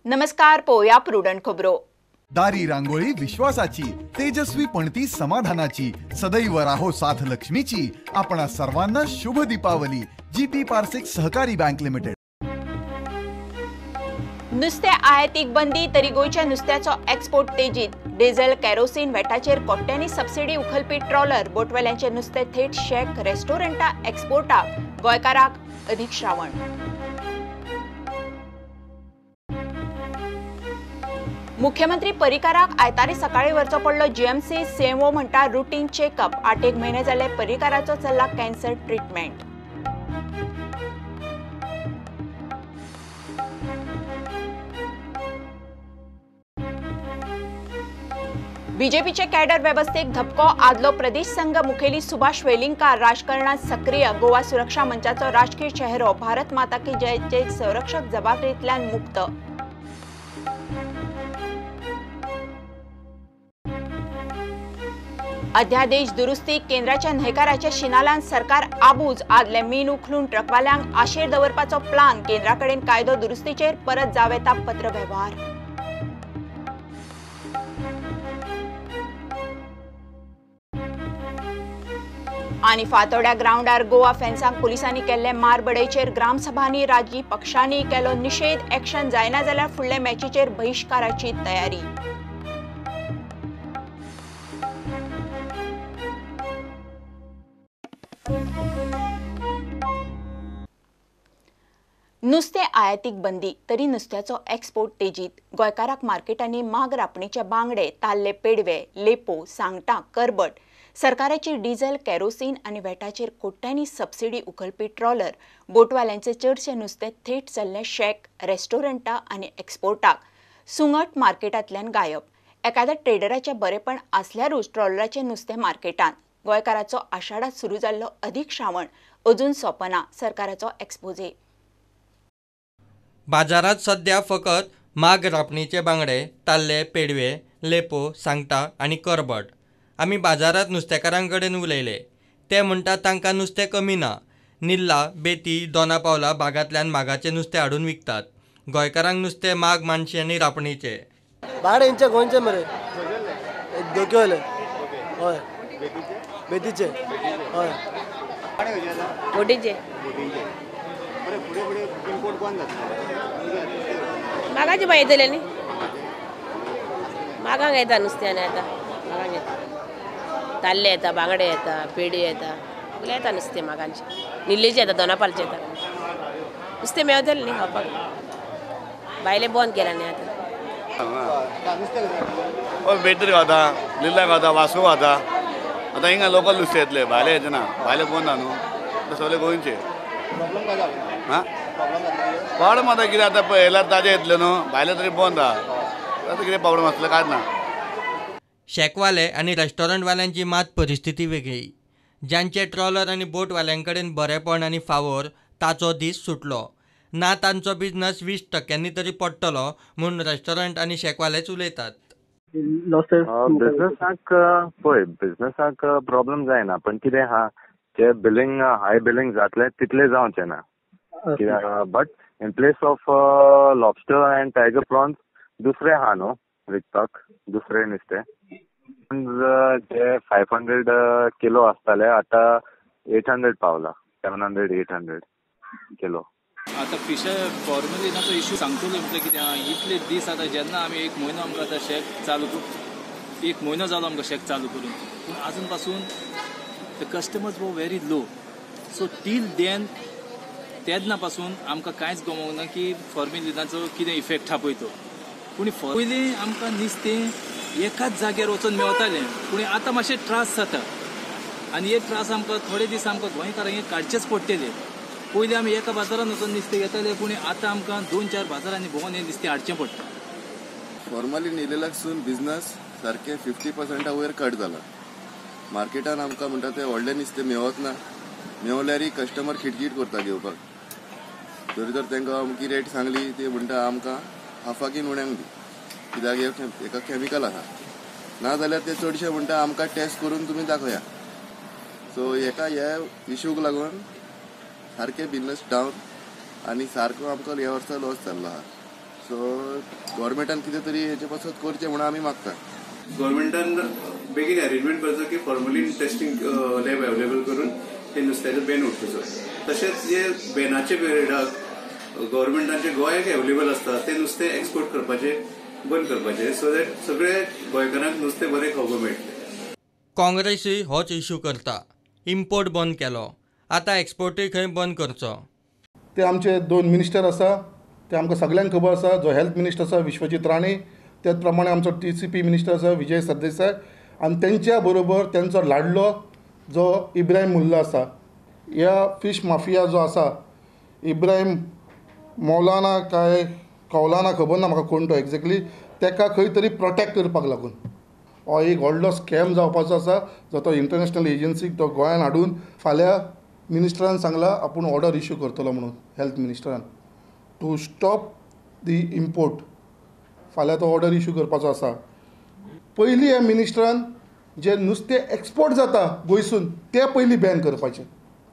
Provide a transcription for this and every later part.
नमस्कार, पोया प्रुडंट खबरो. दारी रांगोळी विश्वासाची, तेजस्वी पणती समाधानाची, सदैव राहो साथ लक्ष्मीची. आपणा सर्वांना शुभ दीपावली. जीपी पार्सिक सहकारी बँक लिमिटेड. नुस्ते आयातीक बंदी तरी गोयच्या नुस्त्याचो एक्सपोर्ट तेजीत. डिझेल केरोसिन वेटाचेर कोट्यांनी सबसिडी उखलपी ट्रॉलर बोटवेल्यांचे नुस्तें थेट शेक रेस्टॉरंटा एक्सपोर्टाक गोंयकाराक अधिक श्रावण. मुख्यमंत्री परिकाराक आयतारी सकाळी वरचो पडलो जीएमसी सेवो म्हणटा रुटीन चेकअप. 8 म्हयने जाले परिकाराचो चल्ला कॅन्सर ट्रीटमेंट. बीजेपीचे कॅडर वेवस्थेक धपको. आदलो प्रदेश संघ मुखेली सुभाष वेलिंगकार राजकारणात सक्रिय. गोवा सुरक्षा मंचाचो राजकीय चेहरो. भारत माता की जयचे संरक्षक जबाबदारीतल्यान मुक्त. अध्यादेश दुरुस्ती. केंद्राच्या न्हयकाराच्या शिनालान सरकार आबूज. आदले मीन उखलून ट्रकवाल्यांक आशेर दवरपाचो प्लान. केंद्राकडेन कायदो दुरुस्तीचेर परत जाव येता पत्रव्यवहार. आनी फातोड्या ग्राउंडार गोवा फॅन्सांक पुलिसांनी केल्ले मारबडयेचेर ग्रामसभांनी राजकी पक्षांनी केलो निषेध. एक्शन जायना जाल्यार फुडले मॅचीचेर बहिष्काराची तयारी. नुस्तें आयातीक बंदी तरी नुस्त्याचो एक्सपोर्ट तेजीत. गोंयकाराक मार्केटांनी माग रापणीचे बांगडे, ताल्ले पेडवे, लेपो, सांगटां, करबट, सरकाराची डिझेल, केरोसिन आनी वेटाचेर कोट्यांनी सबसिडी उखलपी ट्रॉलर बोटवाल्यांचे चडशे नुस्तें थेट चल्लें शेक रेस्टॉरंटां आनी एक्सपोर्टाक. सुंगट मार्केटांतल्यान गायब. एखाद्या ट्रेडराचें बरेपण आसल्यारूच ट्रॉलराचें नुस्तें मार्केटांत. गोंयकाराचो आषाढात सुरू जाल्लो अदीक श्रावण अजून सोंपना. सरकाराचो एक्सपोजे. बाजारात सध्या फकत माग रापणीचे बांगडे, ताल्ले, पेडवे, लेपो, सांगटां आनी करबट. आमी बाजारात नुस्तेकारां कडेन उलयले. ते म्हणटात तांकां नुस्तें कमी ना. निल्ला, बेती, दोना पावला भागांतल्यान मागाचें नुस्तें हाडून विकतात. गोंयकारांक नुस्तें माग, मानशें आनी रापणीचें. बांगडे हेंचे गोंयचे मरे दोकेले. हय बेतीचे. हय बोटीचे. मागाचे बाय येतले न्ही. मागांक येता नुस्तें आनी येता मागांक येता. ताल्ले येता, बांगडे येता, पेडी येता, सगळें येता नुस्तें मागांचें. निल्लेचें येता, दोनापालचें येता. नुस्तें मेवतलें न्ही खावपाक. भायले बंद केला न्ही आतां. बेतरी खाता, लिल्ला खाता, वास्को खाता. आतां हिंगा लोकल नुस्तें येतले, भायले येचे ना. भायले बंद आहा न्हू, सगळे गोंयचे. हां प्रॉब्लम आतां कितें आतां पळय येयल्यार ताजे येतले न्हू, भायले तरी बंद आहा. आतां कितें प्रॉब्लम आसलें कांयच ना. शेकवाले आनी रेस्टॉरंटवाल्यांची मात परिस्थिती वेगळी. ज्यांचे ट्रॉलर आनी बोटवाल्यांक कडेन बरेपण आनी फावोर ताचो दीस सुटलो. ना तांचो बिझनस 20% तरी पडटलो म्हूण रेस्टॉरंट आनी शेकवालेच उलयतात. बिझनसाक पळय, बिझनसाक प्रॉब्लेम जायना, पण कितें आहा जे बिलिंग हाय बिलिंग जातले तितले जावचे ना. But in place of lobster and tiger prawns दुसरे आहा न्हू विकपाक, दुसरे नुस्तें. जे 500 किलो आसताले आतां 800 पावला. 700-800 किलो. आतां फिशर फॉर्मुलिनाचो इश्यू सांगतलो म्हटल्यार कितें आहा, इतले दीस आतां जेन्ना आमी 1 म्हयनो आमकां आतां शेक चालू करून 1 म्हयनो जालो आमकां शेक चालू करून, पूण आजून पासून द कस्टमर्स वर very low. So till then तेन्ना पासून आमकां कांयच गमोवंक ना की फॉर्मुलिनाचो कितें इफेक्ट हा पळय तो. पूण पयलीं आमकां नुस्तें एकाच जाग्यार वचून मेवतालें, पूण आतां मातशे त्रास जाता. आनी हे त्रास आमकां थोडे दीस आमकां गोंयकारांक काडचेच पडटले. पयलीं आमी एका बाजारान वचून नुस्तें घेताले, पूण आतां आमकां 2-4 बाजारांनी भोंवून हें नुस्तें हाडचें पडटा. फॉर्मली येयलेल्याकसून बिझनस सारकें 50% वयर कट जाला. मार्केटान आमकां म्हणटा तें व्हडलें नुस्तें मेवत ना. मेवल्यारय कस्टमर खिटखिट करता घेवपाक. जरी तर तांकां अमकी रेट सांगली ती म्हणटा आमकां हाफाकीन उण्यांक दी, कित्याक एका कॅमिकल आहा. ना जाल्यार ते चडशे म्हणटा आमकां टेस्ट करून तुमी दाखया. सो हेका ह्या इश्यूक लागून सारकें बिझनस डावन आनी सारको आमकां ह्या वर्सा लॉस जाल्लो आहा. सो गव्हर्मेंटान कितें तरी हेचे पासत करचें म्हणून आमी मागता. गव्हर्मेंटान बेगीन अरेंजमेंट करचो की फॉर्मलीन टेस्टिंग लॅब अवेलेबल करून ते नुस्त्याचो बॅन उठोवचो. तशेंच जे बॅनाचे पिरियडाक गव्हर्मेंटाचे गोंयाक अवेलेबल आसता ते नुस्तें एक्सपोर्ट करपाचे बंद करपाचे सो दॅट सगळे गोंयकारांक नुस्तें बरें खावपाक मेळटलें. काँग्रेसूय होच इश्यू करता. इम्पोर्ट बंद केलो, आतां एक्सपोर्टूय खंय बंद करचो. ते आमचे 2 मिनिस्टर आसा, ते आमकां सगळ्यांक खबर आसा. जो हेल्थ मिनिस्टर आसा विश्वजीत राणे, त्याच प्रमाणे आमचो TCP मिनिस्टर आसा विजय सरदेसाय, आनी तेंच्या बरोबर तेंचो लाडलो जो इब्राहीम मुल्ला आसा. ह्या फीश माफिया जो आसा, इब्राहीम मौलाना काय कौलाना खबर ना म्हाका कोण तो एक्झॅक्टली, तेका खंय तरी प्रोटेक्ट करपाक लागून हो एक व्हडलो स्कॅम जावपाचो आसा, जो तो इंटरनॅशनल एजन्सीक तो गोंयान हाडून फाल्यां मिनिस्टरान सांगला आपूण ऑर्डर इश्यू करतलो म्हणून हेल्थ मिनिस्टरान टू स्टॉप दी इम्पोर्ट. फाल्यां तो ऑर्डर इश्यू करपाचो आसा. पयलीं ह्या मिनिस्टरान जे नुस्तें एक्सपोर्ट जाता गोंयसून ते पयलीं बॅन करपाचें.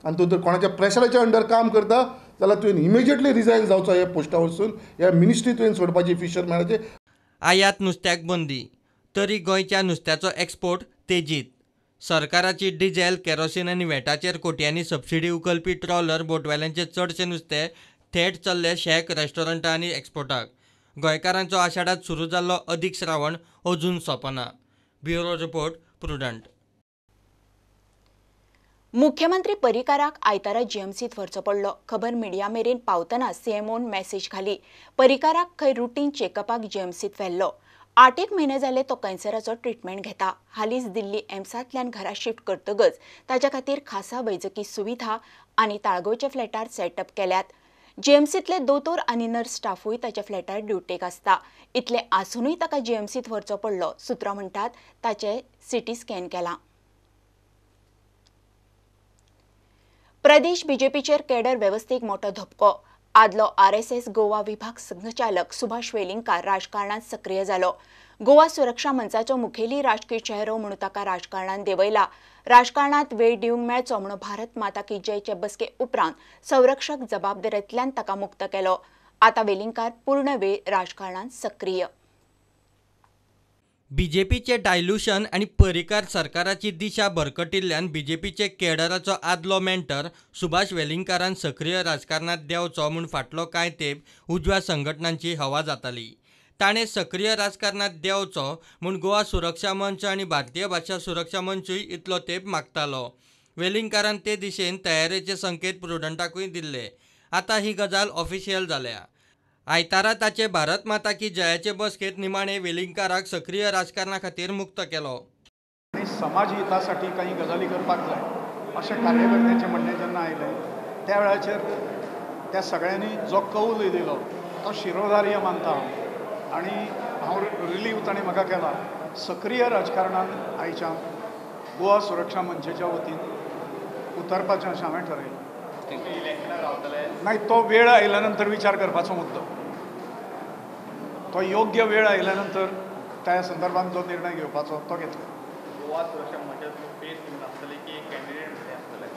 आनी तूं जर कोणाच्या प्रेशराच्या अंडर काम करता जाल्यार तुवें इमिजिएटली रिजायन जावचो ह्या पोस्टा वरसून. ह्या मिनिस्ट्री तुवें सोडपाची फिशरमॅनाचे. आयात नुस्त्याक बंदी, तरी गोंयच्या नुस्त्याचो एक्सपोर्ट तेजीत. सरकाराची डिझेल, केरोसीन आनी वेटाचेर कोट्यांनी सबसिडी उखलपी ट्रॉलर बोटवेल्यांचे चडशे नुस्तें थेट चल्ले शेक, रेस्टॉरंटां आनी एक्सपोर्टाक. गोंयकारांचो आषाढांत सुरू जाल्लो अदीक श्रावण अजून सोंपना. Bureau report, prudent. मुख्यमंत्री परिकाराक आयतारा जीएमसीत व्हरचो पडलो. खबर मिडिया मेरेन पावतना सीएमओन मेसेज घाली. परिकाराक खंय रुटीन चेकअपाक जीएमसीत व्हेल्लो. 8 म्हयने जाले तो कॅन्सराचो ट्रिटमेंट घेता. हालींच दिल्ली एम्सांतल्यान घरा शिफ्ट करतकच ताच्या खातीर खासा वैजकी सुविधा आनी ताळगोवचे फ्लॅटार सेटअप केल्यात. जीएमसीतले दोतोर आनी नर्स स्टाफूय ताच्या फ्लॅटार ड्युटेक आसता. इतले आसूनय ताका जीएमसीत व्हरचो पडलो. सुत्रां म्हणटात ताचे CT स्कॅन केला. प्रदेश बीजेपीचेर कॅडर वेवस्थेक मोठो धपको. आदलो RSS गोवा विभाग संघचालक सुभाष वेलिंगकार राजकारणांत सक्रिय जालो. गोवा सुरक्षा मंचाचो मुखेली राजकीय चेहरो म्हणून ताका राजकारणांत देंवयला. राजकारणांत वेळ दिवंक मेळचो म्हणून भारत माता की जयचे बसके उपरांत संरक्षक जबाबदारेंतल्यान ताका मुक्त केलो. आतां वेलिंगकार पूर्ण वेळ राजकारणांत सक्रिय. बीजेपीचे डायल्युशन आनी परिकार सरकाराची दिशा भरकटिल्ल्यान बीजेपीचे कॅडराचो आदलो मेंटर सुभाष वेलिंगकारान सक्रिय राजकारणांत देंवचो म्हूण फाटलो कांय तेंप उजव्या संघटनांची हवा जाताली. ताणें सक्रिय राजकारणांत देंवचो म्हूण गोवा सुरक्षा मंच आनी भारतीय भाशा सुरक्षा मंचूय इतलो तेंप मागतालो. वेलिंगकारान ते दिशेन तयारेचे संकेत प्रुडंटाकूय दिल्ले. आतां ही गजाल ऑफिशियल जाल्या. आयतारा ताचे भारत माता की जयाचे बसकेत निमाणे वेलिंगकाराक सक्रिय राजकारणा खातीर मुक्त केलो. समाज हितासाठी काही गजाली करपाक जाय अशें कार्यकर्त्याचें म्हणणें जेन्ना आयलें त्या वेळाचेर त्या सगळ्यांनी जो कौल दिलो तो शिरोधार्य मानता आनी हांव रिलीव ताणें म्हाका केला. सक्रिय राजकारणांत आयच्या गोवा सुरक्षा मंचाच्या वतीन उतरपाचें अशें हांवें ठरयलें. नाही, तो वेळ आयल्या नंतर विचार करपाचो मुद्दो. तो योग्य वेळ आयल्यानंतर त्या संदर्भात जो निर्णय घेवपाचो तो घेतलो. गोवा सुरक्षा मंचाचो फेस आसतले की कॅन्डिडेट आसतले?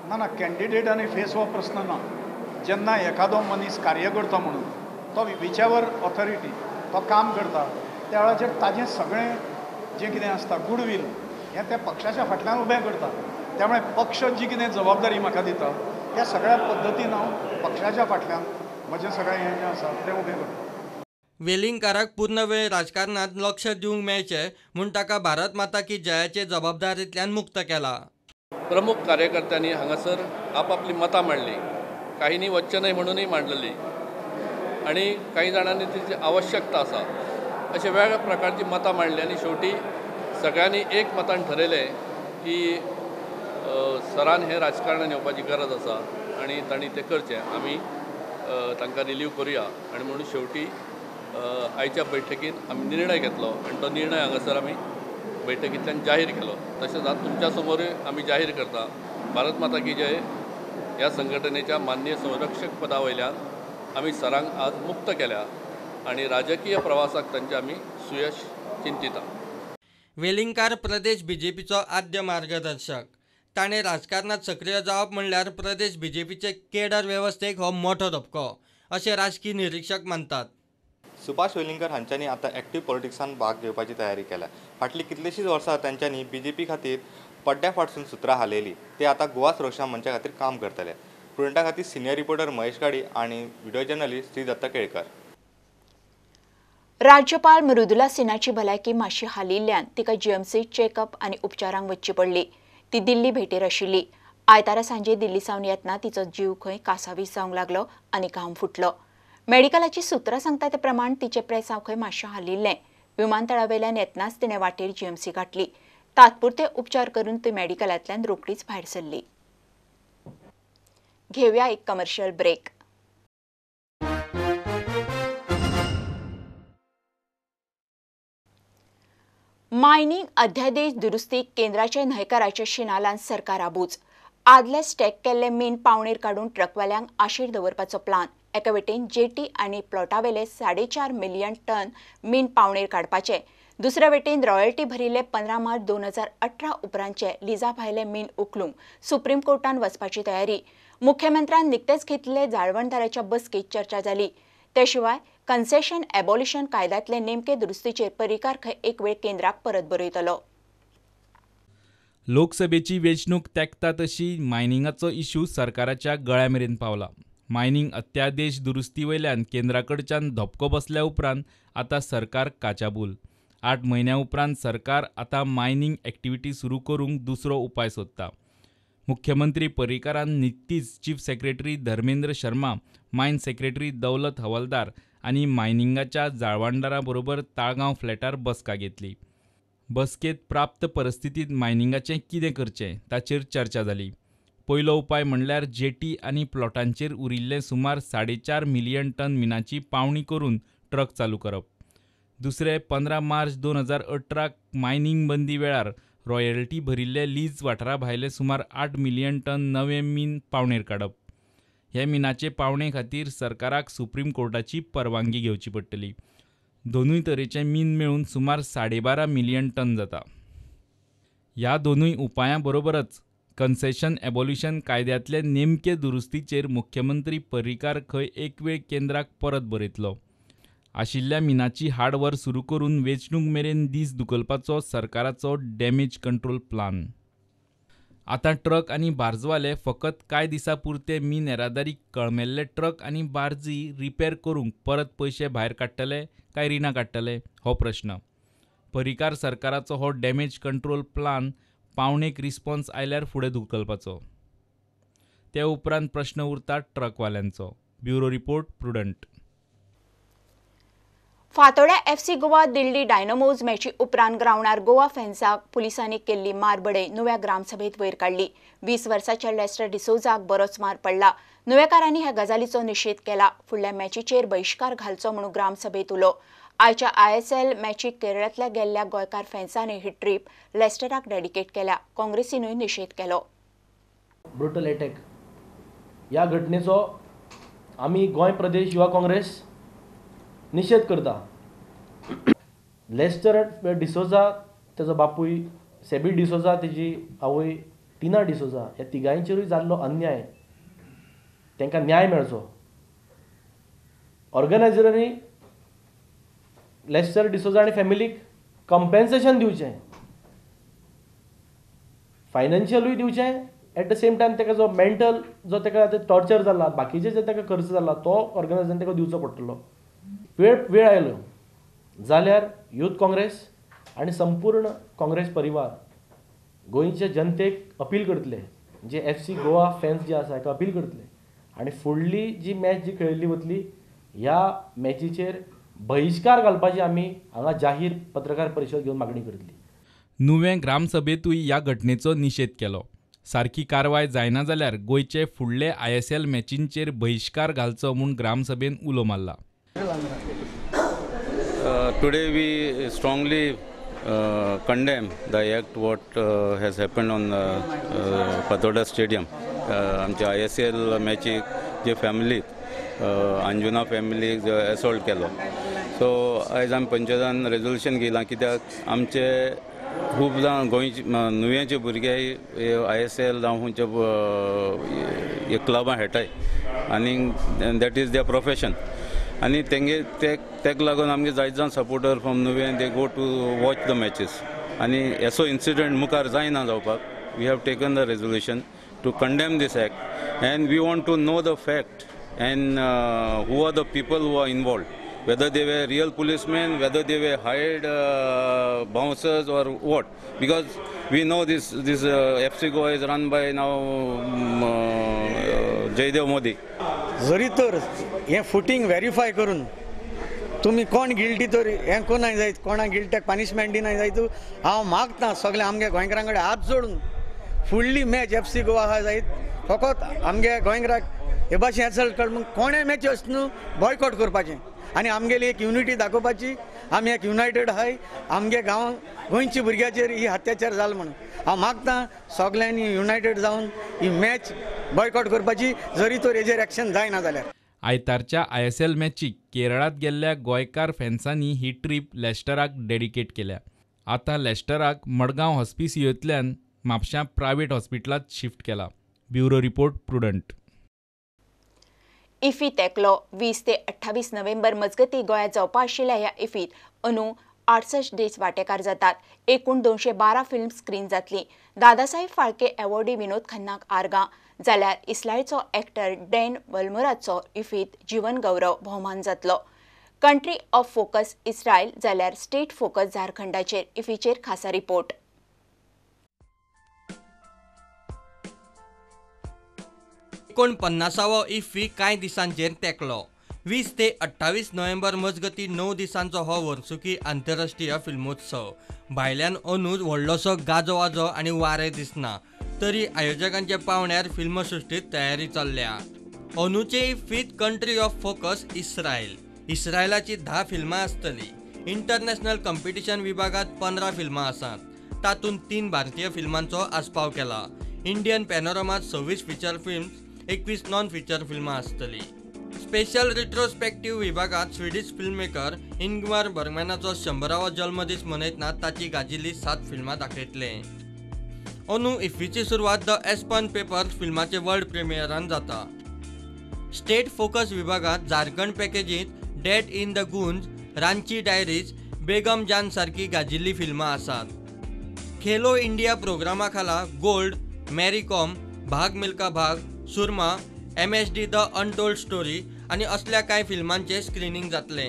ना, कॅन्डिडेट आनी फेस हो प्रश्न ना. जेन्ना एखादो मनीस कार्य करता म्हणून तो विचावर ऑथॉरिटी तो काम करता त्या वेळाचेर ताजें सगळें जें कितें आसता गुडवील हें त्या पक्षाच्या फाटल्यान उबें करता. त्यामुळे पक्ष जी कितें जबाबदारी म्हाका दिता त्या सगळ्या पद्दतीन हांव पक्षाच्या फाटल्यान म्हजें सगळें हें जें आसा तें उबें करता. वेलिंगकाराक पूर्ण वेळ राजकारणांत लक्ष दिवंक मेळचें म्हूण ताका भारत माता की जयाचे जबाबदारेंतल्यान मुक्त केला. प्रमुख कार्यकर्त्यांनी हांगासर आपापली मतां मांडली. काहींनी वचचें न्हय म्हणूनय मांडलेली आनी काही जाणांनी तिची आवश्यकता आसा अशें वेगळ्या प्रकारची मतां मांडली आनी शेवटी सगळ्यांनी एक मतान ठरयलें की सरान हें राजकारणान येवपाची गरज आसा आनी तांणी तें करचें. आमी तांकां रिलीव करुया आनी म्हणून शेवटी आयच्या बैठकीन आमी निर्णय घेतलो आनी तो निर्णय हांगासर आमी बैठकींतल्यान जाहीर केलो. तशेंच आज तुमच्या समोरूय आमी जाहीर करता भारत माता की जय ह्या संघटनेच्या मान्य संरक्षक पदा वयल्यान आमी सरांक आज मुक्त केल्या आनी राजकीय प्रवासाक तांचे आमी सुयश चिंतिता. वेलिंगकार प्रदेश बीजेपीचो आद्य मार्गदर्शक. ताणें राजकारणांत सक्रिय जावप म्हणल्यार प्रदेश बीजेपीचे कॅडर वेवस्थेक हो मोठो धपको अशें राजकीय निरीक्षक मानतात. सुभाष वेलिंगकर हांच्यांनी आतां एक्टीव पॉलिटिक्सान भाग घेवपाची तयारी केल्या. फाटली कितलींशींच वर्सां तांच्यांनी BJP खातीर पड्ड्या फाटसून सुत्रां हालयलीं. ते आतां गोवा सुरक्षा मंचा खातीर काम करतले. प्रुडंटा खातीर सिनियर रिपोर्टर महेश गाडी आनी व्हिडिओ जर्नलिस्ट श्री दत्त केळकर. राज्यपाल मृदुला सिन्हाची भलायकी मातशी हालिल्ल्यान तिका GMC चेकअप आनी उपचारांक वचची पडली. ती दिल्ली भेटेर आशिल्ली. आयतारा सांजे दिल्ली सावन येतना तिचो जीव खंय कासावीस जावंक लागलो आनी घाम फुटलो. मेडिकलाची सुत्रां सांगता ते प्रमाण तिचे प्रेसांव खंय मातशें हालिल्लें. विमानतळावेल्यान येतनाच तिणें वाटेर GMC गाठली. तात्पुरते उपचार करून ती मेडिकलांतल्यान रोखडीच भायर सरली. घेवया एक कमर्शियल ब्रेक. मायनिंग अध्यादेश दुरुस्तीक केंद्राचे न्हयकाराचे शिनालान सरकार आबूज. आदले स्टॅक केल्ले मीन पावणेर काडून ट्रकवाल्यांक आशीर दवरपाचो प्लान. एका वटेन जेटी आनी प्लॉटावेले 4.5 मिलियन टन मीन पावणेर काडपाचे. दुसरे वटेन रॉयल्टी भरिल्ले 15 मार्च 2018 उपरांतचे लिजा भायले मीन उखलूंक सुप्रीम कोर्टान वचपाची तयारी. मुख्यमंत्र्यान निकतेच घेतिल्ले जाळवणदाराच्या बसकेत चर्चा जाली. ते शिवाय कन्सेशन एबॉल्युशन कायद्यांतले नेमके दुरुस्तीचेर परिकार खंय एक वेळ केंद्राक परत बरयतलो. लोकसभेची वेंचणूक तेंकता तशी मायनिंगाचो इश्यू सरकाराच्या गळ्यामेरेन पावला. मायनिंग अत्यादेश दुरुस्ती वयल्यान केंद्राकडच्यान धपको बसल्या उपरांत आतां सरकार काचाबूल. 8 म्हयन्या उपरांत सरकार आतां मायनिंग एक्टिविटी सुरू करूंक दुसरो उपाय सोदता. मुख्यमंत्री पर्रीकारान निकतीच चीफ सेक्रेटरी धर्मेंद्र शर्मा, मायन सेक्रेटरी दौलत हवालदार आनी मायनिंगाच्या जाळवणदारां बरोबर ताळगांव फ्लॅटार बसका घेतली. बसकेत प्राप्त परिस्थितीत मायनिंगाचें कितें करचें ताचेर चर्चा जाली. पयलो उपाय म्हणल्यार जेटी आनी प्लॉटांचेर उरिल्ले सुमार 4.5 मिलियन टन मिनाची पावणी करून ट्रक चालू करप. दुसरे 15 मार्च 2018 मायनिंग बंदी वेळार रॉयल्टी भरिल्ले लीज वाठारा भायले सुमार 8 मिलियन टन नवे मीन पावणेर काडप. हे मिनाचे पावणे खातीर सरकाराक सुप्रीम कोर्टाची परवानगी घेवची पडटली. दोनूय तरेचे मीन मेळून सुमार 12.5 मिलियन टन जाता. ह्या दोनूय उपायां बरोबरच कन्सेशन एबॉल्युशन कायद्यांतले नेमके दुरुस्तीचेर मुख्यमंत्री पर्रीकार खंय एक वेळ केंद्राक परत बरयतलो. आशिल्ल्या मिनाची हाडवर सुरू करून वेंचणूक मेरेन दीस धुकलपाचो सरकाराचो डॅमेज कंट्रोल प्लान. आतां ट्रक आनी बार्जवाले फकत कांय दिसां पुरते मीन येरादारीक कळमेल्ले ट्रक आनी बार्जी रिपेर करूंक परत पयशे भायर काडटले काय रिणां काडटले हो प्रश्न. पर्रीकार सरकाराचो हो डॅमेज कंट्रोल प्लान पावणेक रिस्पॉन्स आयल्यार फुडें धुकलपाचो. ते उपरांत प्रश्न उरता ट्रकवाल्यांचो. Bureau report Prudent. Fatorda FC Goa Delhi Dynamos मॅची उपरांत ग्रावंडार गोवा फॅन्साक पुलिसांनी केल्ली मारबडे नुव्या ग्रामसभेत वयर काडली. 20 वर्साच्या लेस्टर डिसोजाक बरोच मार पडला. नुवेकारांनी ह्या गजालीचो निशेध केला. फुडल्या मॅचीचेर बहिष्कार घालचो म्हणून ग्रामसभेत उलो. आयच्या ISL मॅचीक केरळांतल्या गेल्ल्या गोंयकार फॅन्सांनी ही ट्रीप लेस्टराक डेडिकेट केल्या. काँग्रेसीनूय निशेध केलो. ब्रुटल अटॅक ह्या घटनेचो आमी गोंय प्रदेश युवा काँग्रेस निशेध करता. लेस्टर डिसोजा, तेजो बापूय सेबी डिसोजा, तेजी आवय टिना डिसोजा, ह्या तिगांयचेरूय जाल्लो अन्याय तांकां न्याय मेळचो. ऑर्गनायझरांनी लेस्टर डिसोजा आनी फॅमिलीक कंपेन्सेशन दिवचें, फायनान्शियलूय दिवचें. एट द सेम टायम ताका जो मेंटल जो ताका टॉर्चर जाला, बाकीचे जे ताका खर्च जाला तो ऑर्गनायझरांनी ताका दिवचो पडटलो. वेळ आयलो जाल्यार यूथ काँग्रेस आनी संपूर्ण काँग्रेस परिवार गोंयचे जनतेक अपील करतले, जे FC गोवा फॅन्स जे आसा हाका अपील करतले आनी फुडली जी मॅच जी खेळिल्ली वतली ह्या मॅचीचेर बहिष्कार घालपाची आमी हांगा जाहीर पत्रकार परिशद घेवन मागणी करतली. नुवे ग्रामसभेतूय ह्या घटनेचो निशेध केलो. सारकी कारवाय जायना जाल्यार गोंयचे फुडले ISL मॅचींचेर बहिष्कार घालचो म्हूण ग्रामसभेन उलो मारला. Today we strongly condemn the act what has happened on Pathoda Stadium. आमच्या ISL मॅचीक जे फॅमिलीक अंजुना फॅमिलीक जो असॉल्ट केलो. सो आयज आमी पंचायतान रेजोल्युशन घेयलां कित्याक आमचे खूब जाण गोंयचे नुव्याचे भुरगे ISL जावं खंयचे क्लबां खेळटाय आनी दॅट इज देयर प्रोफेशन. आनी तेंगे तेक लागून आमगे जायत जावन सपोर्टर फ्रॉम नुवें they go to watch the matches आनी एसो इन्सिडंट मुखार जायना जावपाक we have taken the resolution to condemn this act and we want to know the fact and who are the people who are involved whether they were real policemen, whether they were hired bouncers or what, because we know this FC Goa is run by now Jaydev Modi. जरी तर हे फुटींग verify करून तुम्ही कोण guilty तर हे कोणाक जाय कोणाक गिल्ट्याक पनिशमेंट दिनाय जायत हांव मागता सगळे आमगे गोंयकारां कडेन हात जोडून फुडली मॅच FC गोवा आहा जायत फकत आमगे गोंयकाराक हे भाशेन हेल्प कर कोणें मॅच न्हू बॉयकॉट करपाचें आनी आमगेली एक युनिटी दाखोवपाची आमी एक युनायटेड आहाय आमगे गांवांत गोंयच्या भुरग्याचेर ही अत्याचार जालो म्हणून हांव मागता सगळ्यांनी युनायटेड जावन ही मॅच बॉयकॉट करपाची जरी तर हेजेर एक्शन जायना जाल्यार आयतारच्या ISL मॅचीक केरळांत गेल्ल्या गोंयकार फॅन्सांनी ही ट्रीप लेस्टराक डेडिकेट केल्या. आतां लेस्टराक मडगांव हॉस्पिसियोंतल्यान म्हापशां प्रायव्हेट हॉस्पिटलांत शिफ्ट केला. Bureau report prudent. इफ्फीत एकलो 20 ते 28 नोव्हेंबर मजगतीं गोंयांत जावपा आशिल्ल्या ह्या इफ्फीत अंदू 68 देश वांटेकार जातात. एकूण 212 फिल्म स्क्रीन जातली. दादासाहेब फाळके एवॉर्डी विनोद खन्नाक आर्गां जाल्यार इस्रायलचो एक्टर डॅन वल्मोराचो इफ्फीत जीवन गौरव भोवमान जातलो. कंट्री ऑफ फोकस इस्रायल जाल्यार स्टेट फोकस झारखंडाचेर इफ्फीचेर खासा रिपोर्ट. 49वो इफ्फी कांय दिसांचेर तेंकलो. 20 ते 28 नोव्हेंबर मजगती 9 दिसांचो हो वर्सुकी आंतरराष्ट्रीय फिल्मोत्सव. भायल्यान अंदूच व्हडलोसो गाजो वाजो आनी वारें दिसना, तरी आयोजकांचे पावण्यार फिल्मसृश्टीत तयारी चल्ल्या. अंदूचे इफ्फीत कंट्री ऑफ फोकस इस्रायल. इस्रायलाची 10 फिल्मां आसतली. इंटरनॅशनल कॉम्पिटिशन विभागात 15 फिल्मां आसात. तातूंत 3 भारतीय फिल्मांचो आस्पाव केला. इंडियन पॅनोरमात 26 फीचर फिल्म्स, 21 नॉन फीचर फिल्मां आसतली. स्पेशल रिट्रोस्पेक्टिव्ह विभागात स्वीडिश फिल्ममेकर इंगमार बर्गमॅनाचो 100वा जल्मदीस मनयतना ताची गाजिल्ली 7 फिल्मां दाखयतले. अंदू इफ्फीची सुरवात द एस्पन पेपर्स फिल्माचे वर्ल्ड प्रिमियरान जाता. स्टेट फोकस विभागात Jharkhand पॅकेजींत dead in the Gunj, Ranchi diaries, Begum जान सारकी गाजिल्ली फिल्मां आसात. खेलो इंडिया प्रोग्रामा खाला गोल्ड, मॅरी कॉम, भाग मिल्खा भाग, सुरमा, MSD द अनटोल्ड स्टोरी आनी असल्या कांय फिल्मांचे स्क्रीनिंग जातले.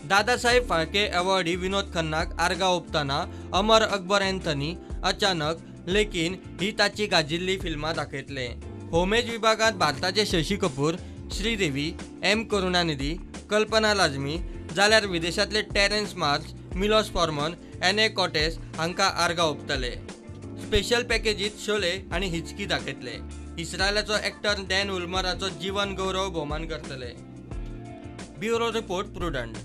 दादासाहेब फाळके एवॉर्डी विनोद खन्नाक आर्गां ओंपतना अमर अकबर एन्थनी अचानक लेकीन ही ताची गाजिल्ली फिल्मां दाखयतले. होमेज विभागात भारताचे शशी कपूर, श्रीदेवी, M करुणानिधी, कल्पना लाजमी जाल्यार विदेशांतले Terrence March, Milos Forman, N.A. कॉटेस हांकां आर्गां ओंपतले. स्पेशल पॅकेजीत शोले आनी हिचकी दाखयतले. इस्रायलाचो एक्टर डॅन वल्मोराचो जीवन गौरव भोवमान करतले. Bureau report prudent.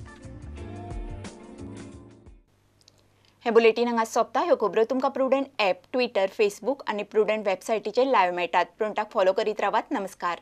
हे बुलेटिन हांगा सोंपता. ह्यो खबरो तुमकां प्रुडंट ॲप, ट्विटर, फेसबूक आनी प्रुडंट वेबसायटीचेर लायव्ह मेळटात. प्रुडंटाक फॉलो करीत रावात. नमस्कार.